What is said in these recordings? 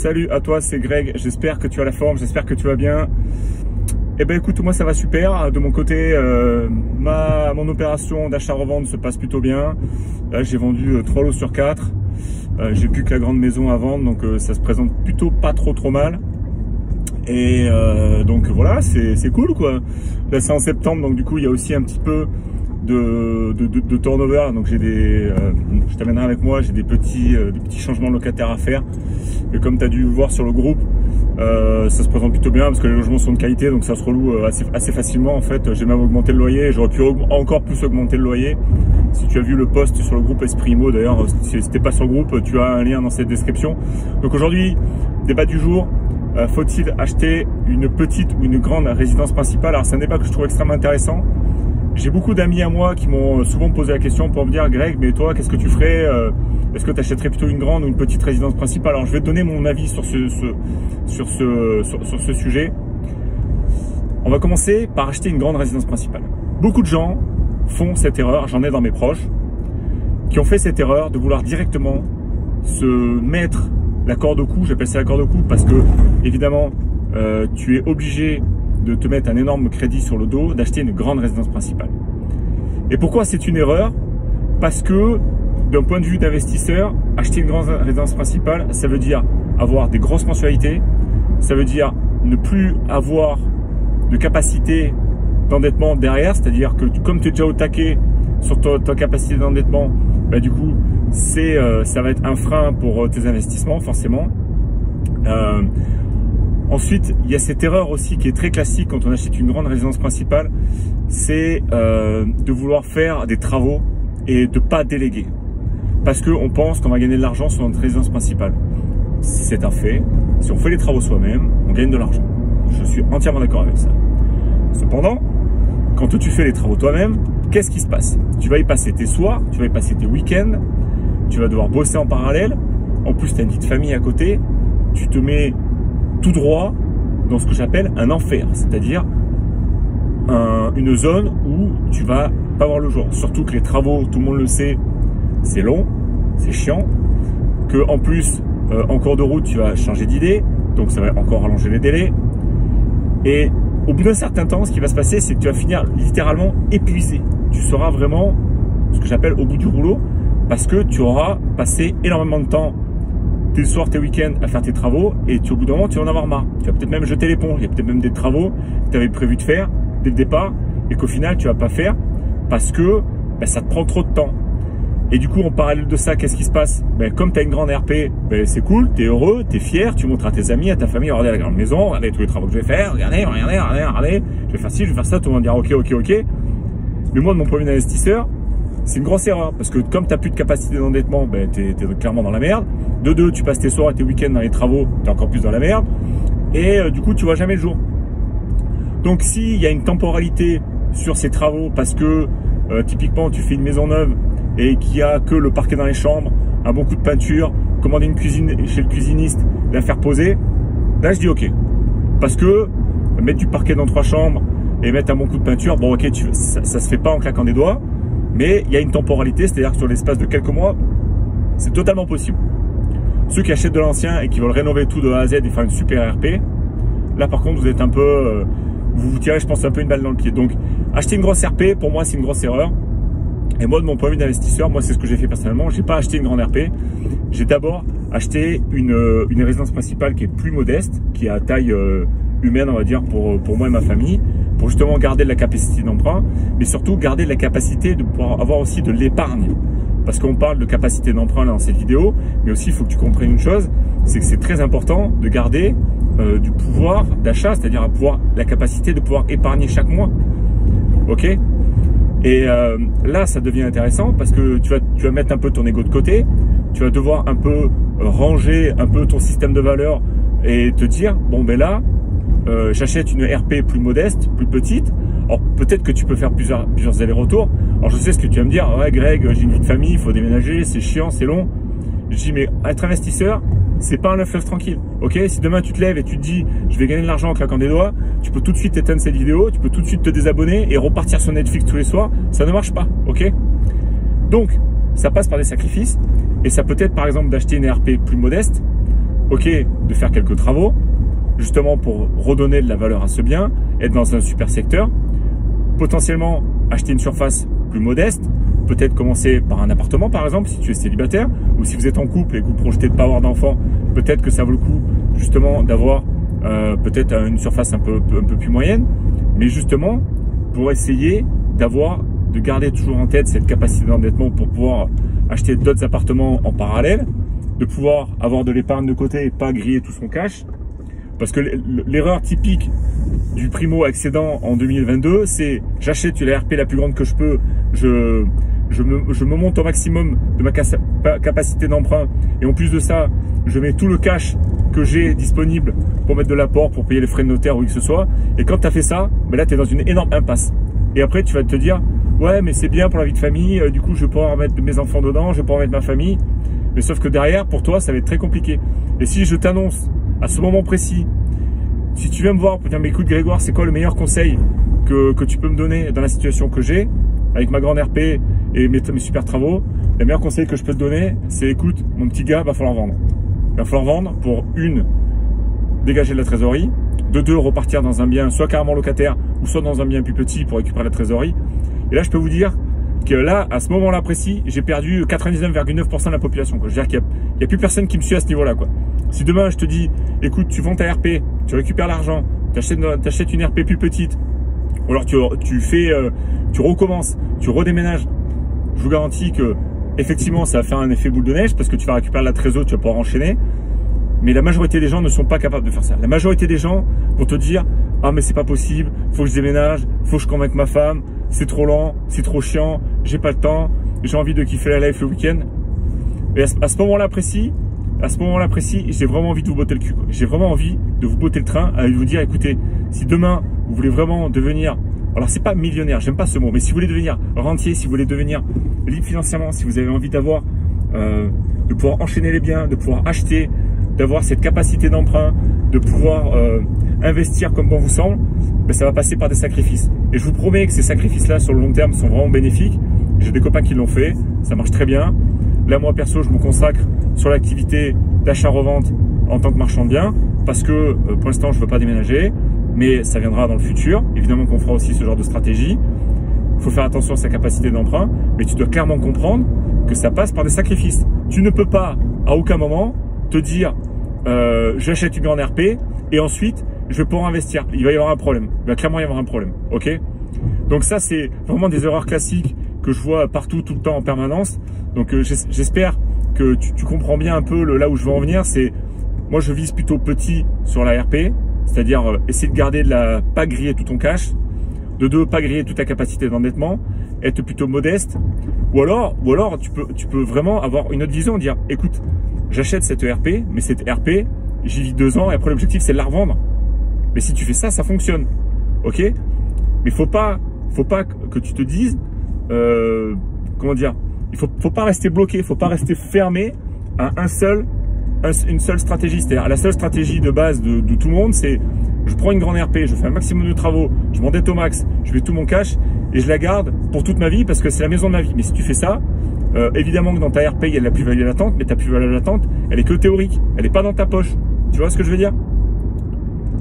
Salut à toi, c'est Greg. J'espère que tu as la forme, j'espère que tu vas bien. Eh ben écoute, moi ça va super. De mon côté, mon opération d'achat-revente se passe plutôt bien. Là, j'ai vendu 3 lots sur 4. J'ai plus que la grande maison à vendre, donc ça se présente plutôt pas trop mal. Et donc voilà, c'est cool quoi. Là c'est en septembre, donc du coup il y a aussi un petit peu de turnover. Donc j'ai je t'amènerai avec moi, j'ai des petits changements locataires à faire. Et comme tu as dû voir sur le groupe, ça se présente plutôt bien parce que les logements sont de qualité, donc ça se reloue assez facilement en fait. J'ai même augmenté le loyer, j'aurais pu encore plus augmenter le loyer. Si tu as vu le post sur le groupe Esprit Immo, d'ailleurs si t'es pas sur le groupe, tu as un lien dans cette description. Donc aujourd'hui, débat du jour. Faut-il acheter une petite ou une grande résidence principale? Alors c'est un débat que je trouve extrêmement intéressant. J'ai beaucoup d'amis à moi qui m'ont souvent posé la question pour me dire: Greg, mais toi, qu'est-ce que tu ferais? Est-ce que tu achèterais plutôt une grande ou une petite résidence principale? Alors je vais te donner mon avis sur ce sujet. On va commencer par acheter une grande résidence principale. Beaucoup de gens font cette erreur, j'en ai dans mes proches, qui ont fait cette erreur de vouloir directement se mettre la corde au cou. J'appelle ça la corde au cou parce que évidemment tu es obligé de te mettre un énorme crédit sur le dos, d'acheter une grande résidence principale. Et pourquoi c'est une erreur? Parce que d'un point de vue d'investisseur, acheter une grande résidence principale, ça veut dire avoir des grosses mensualités, ça veut dire ne plus avoir de capacité d'endettement derrière, c'est-à-dire que comme tu es déjà au taquet sur ta capacité d'endettement, bah du coup ça va être un frein pour tes investissements forcément. Ensuite, il y a cette erreur aussi qui est très classique quand on achète une grande résidence principale, c'est de vouloir faire des travaux et de pas déléguer. Parce qu'on pense qu'on va gagner de l'argent sur notre résidence principale. C'est un fait. Si on fait les travaux soi-même, on gagne de l'argent. Je suis entièrement d'accord avec ça. Cependant, quand tu fais les travaux toi-même, qu'est-ce qui se passe? Tu vas y passer tes soirs, tu vas y passer tes week-ends, tu vas devoir bosser en parallèle. En plus, tu as une vie de famille à côté. Tu te mets tout droit dans ce que j'appelle un enfer, c'est-à-dire une zone où tu vas pas voir le jour. Surtout que les travaux, tout le monde le sait, c'est long, c'est chiant, que en plus en cours de route tu vas changer d'idée, donc ça va encore rallonger les délais. Et au bout d'un certain temps, ce qui va se passer, c'est que tu vas finir littéralement épuisé. Tu seras vraiment ce que j'appelle au bout du rouleau, parce que tu auras passé énormément de temps, tes soirs, tes week-ends à faire tes travaux, et au bout d'un moment tu vas en avoir marre. Tu vas peut-être même jeter l'éponge. Il y a peut-être même des travaux que tu avais prévu de faire dès le départ et qu'au final tu vas pas faire parce que ça te prend trop de temps. Et du coup, en parallèle de ça, qu'est-ce qui se passe? Comme tu as une grande RP, c'est cool, tu es heureux, tu es fier, tu montres à tes amis, à ta famille: regardez la grande maison, regardez tous les travaux que je vais faire, regardez, je vais faire ci, je vais faire ça. Tout le monde dira ok. Mais moi, de mon point de vue d'investisseur, c'est une grosse erreur parce que comme tu n'as plus de capacité d'endettement, tu es clairement dans la merde. De deux, tu passes tes soirs et tes week-ends dans les travaux, tu es encore plus dans la merde. Et du coup, tu vois jamais le jour. Donc, s'il y a une temporalité sur ces travaux parce que typiquement, tu fais une maison neuve et qu'il n'y a que le parquet dans les chambres, un bon coup de peinture, commander une cuisine chez le cuisiniste, la faire poser, là, je dis ok. Parce que mettre du parquet dans 3 chambres et mettre un bon coup de peinture, bon ok, ça se fait pas en claquant des doigts. Mais il y a une temporalité, c'est-à-dire que sur l'espace de quelques mois, c'est totalement possible. Ceux qui achètent de l'ancien et qui veulent rénover tout de A à Z et faire une super RP, là par contre vous êtes un peu, vous vous tirez je pense un peu une balle dans le pied. Donc acheter une grosse RP, pour moi c'est une grosse erreur. Et moi de mon point de vue d'investisseur, moi c'est ce que j'ai fait personnellement, j'ai pas acheté une grande RP. J'ai d'abord acheté une résidence principale qui est plus modeste, qui est à taille humaine on va dire pour moi et ma famille, pour justement garder de la capacité d'emprunt, mais surtout garder de la capacité de pouvoir avoir aussi de l'épargne. Parce qu'on parle de capacité d'emprunt dans cette vidéo, mais aussi il faut que tu comprennes une chose, c'est que c'est très important de garder du pouvoir d'achat, c'est-à-dire la capacité de pouvoir épargner chaque mois. Ok? Et là, ça devient intéressant parce que tu vas mettre un peu ton ego de côté, tu vas devoir un peu ranger un peu ton système de valeurs et te dire, bon ben là, j'achète une RP plus modeste, plus petite. Alors peut-être que tu peux faire plusieurs allers-retours. Alors je sais ce que tu vas me dire: ouais Greg, j'ai une vie de famille, il faut déménager, c'est chiant, c'est long. Je dis mais être investisseur, c'est pas un long fleuve tranquille. Ok, si demain tu te lèves et tu te dis je vais gagner de l'argent en claquant des doigts, tu peux tout de suite éteindre cette vidéo, tu peux tout de suite te désabonner et repartir sur Netflix tous les soirs. Ça ne marche pas. Ok, donc ça passe par des sacrifices et ça peut être par exemple d'acheter une RP plus modeste ok de faire quelques travaux, justement pour redonner de la valeur à ce bien, être dans un super secteur, potentiellement acheter une surface plus modeste, peut-être commencer par un appartement par exemple si tu es célibataire, ou si vous êtes en couple et que vous projetez de ne pas avoir d'enfants, peut-être que ça vaut le coup justement d'avoir peut-être une surface un peu plus moyenne, mais justement pour essayer de garder toujours en tête cette capacité d'endettement pour pouvoir acheter d'autres appartements en parallèle, de pouvoir avoir de l'épargne de côté et pas griller tout son cash. Parce que l'erreur typique du primo-accédant en 2022, c'est j'achète la RP la plus grande que je peux, je me monte au maximum de ma capacité d'emprunt et en plus de ça, je mets tout le cash que j'ai disponible pour mettre de l'apport, pour payer les frais de notaire ou que ce soit. Et quand tu as fait ça, ben là tu es dans une énorme impasse. Et après tu vas te dire, ouais mais c'est bien pour la vie de famille, du coup je vais pouvoir mettre mes enfants dedans, je vais pouvoir mettre ma famille. Mais sauf que derrière, pour toi, ça va être très compliqué. Et si je t'annonce à ce moment précis, si tu viens me voir pour dire, mais écoute Grégoire, c'est quoi le meilleur conseil que tu peux me donner dans la situation que j'ai, avec ma grande RP et mes super travaux, le meilleur conseil que je peux te donner, c'est écoute, mon petit gars, va falloir vendre. Il va falloir vendre pour une, dégager de la trésorerie, de deux, repartir dans un bien, soit carrément locataire, ou soit dans un bien plus petit pour récupérer la trésorerie. Et là, je peux vous dire que là, à ce moment-là précis, j'ai perdu 99,9% de la population. Quoi. Je veux dire qu'il n'y a plus personne qui me suit à ce niveau-là. Si demain, je te dis, écoute, tu vends ta RP, tu récupères l'argent, tu achètes une RP plus petite, ou alors tu recommences, tu redéménages, je vous garantis que effectivement, ça va faire un effet boule de neige parce que tu vas récupérer la trésorerie, tu vas pouvoir enchaîner. Mais la majorité des gens ne sont pas capables de faire ça. La majorité des gens vont te dire, ah mais c'est pas possible, faut que je déménage, faut que je convainque ma femme, c'est trop lent, c'est trop chiant, j'ai pas le temps, j'ai envie de kiffer la life le week-end. Et à ce moment-là précis, j'ai vraiment envie de vous botter le cul. J'ai vraiment envie de vous botter le train, à vous dire, écoutez, si demain vous voulez vraiment devenir, alors c'est pas millionnaire, j'aime pas ce mot, mais si vous voulez devenir rentier, si vous voulez devenir libre financièrement, si vous avez envie d'avoir, de pouvoir enchaîner les biens, de pouvoir acheter, d'avoir cette capacité d'emprunt, de pouvoir investir comme bon vous semble, ben ça va passer par des sacrifices. Et je vous promets que ces sacrifices-là, sur le long terme, sont vraiment bénéfiques. J'ai des copains qui l'ont fait, ça marche très bien. Là, moi, perso, je me consacre sur l'activité d'achat-revente en tant que marchand de biens, parce que pour l'instant, je ne veux pas déménager, mais ça viendra dans le futur. Évidemment qu'on fera aussi ce genre de stratégie. Il faut faire attention à sa capacité d'emprunt, mais tu dois clairement comprendre que ça passe par des sacrifices. Tu ne peux pas, à aucun moment, te dire j'achète une grande RP et ensuite je vais pouvoir investir. Il va y avoir un problème. Il va clairement y avoir un problème. Ok? Donc ça, c'est vraiment des erreurs classiques que je vois partout, tout le temps, en permanence. Donc j'espère que tu comprends bien un peu là où je veux en venir. C'est moi, je vise plutôt petit sur la RP, c'est-à-dire essayer de garder pas griller tout ton cash. De deux, pas griller toute ta capacité d'endettement, être plutôt modeste. Ou alors tu peux vraiment avoir une autre vision, dire écoute, j'achète cette RP, mais cette RP, j'y vis 2 ans et après l'objectif c'est de la revendre. Mais si tu fais ça, ça fonctionne. Ok? Mais faut pas que tu te dises, comment dire, il faut pas rester bloqué, faut pas rester fermé à une seule stratégie. C'est-à-dire la seule stratégie de base de tout le monde, c'est je prends une grande RP, je fais un maximum de travaux, je m'endette au max, je mets tout mon cash et je la garde pour toute ma vie parce que c'est la maison de ma vie. Mais si tu fais ça, évidemment que dans ta RP, il y a de la plus-value latente, mais ta plus-value latente, elle est que théorique, elle n'est pas dans ta poche. Tu vois ce que je veux dire?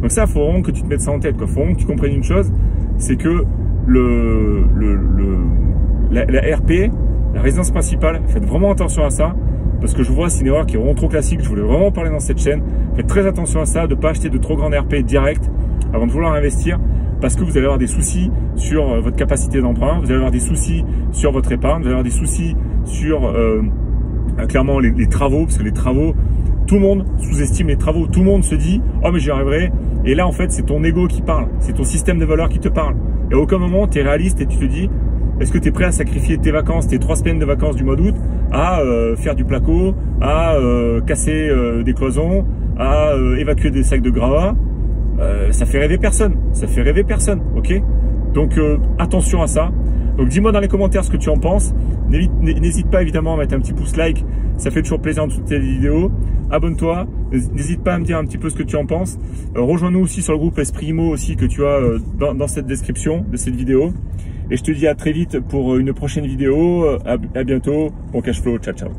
Donc ça, il faut vraiment que tu te mettes ça en tête. Il faut vraiment que tu comprennes une chose, c'est que la RP, la résidence principale, faites vraiment attention à ça, parce que je vois, c'est une erreur qui est vraiment trop classique, je voulais vraiment en parler dans cette chaîne. Faites très attention à ça, de ne pas acheter de trop grandes RP direct avant de vouloir investir, parce que vous allez avoir des soucis sur votre capacité d'emprunt, vous allez avoir des soucis sur votre épargne, vous allez avoir des soucis sur clairement les travaux, parce que les travaux, tout le monde sous-estime les travaux, tout le monde se dit « Oh mais j'y arriverai », et là en fait c'est ton ego qui parle, c'est ton système de valeurs qui te parle, et à aucun moment tu es réaliste et tu te dis est-ce que tu es prêt à sacrifier tes vacances, tes 3 semaines de vacances du mois d'août à faire du placo, à casser des cloisons, à évacuer des sacs de gravats? Ça fait rêver personne, ok? Donc attention à ça. Donc dis-moi dans les commentaires ce que tu en penses. N'hésite pas évidemment à mettre un petit pouce like, ça fait toujours plaisir en dessous de tes vidéos. Abonne-toi, n'hésite pas à me dire un petit peu ce que tu en penses. Rejoins-nous aussi sur le groupe Esprit Immo aussi que tu as dans cette description de cette vidéo. Et je te dis à très vite pour une prochaine vidéo. À bientôt. Bon cash flow. Ciao, ciao.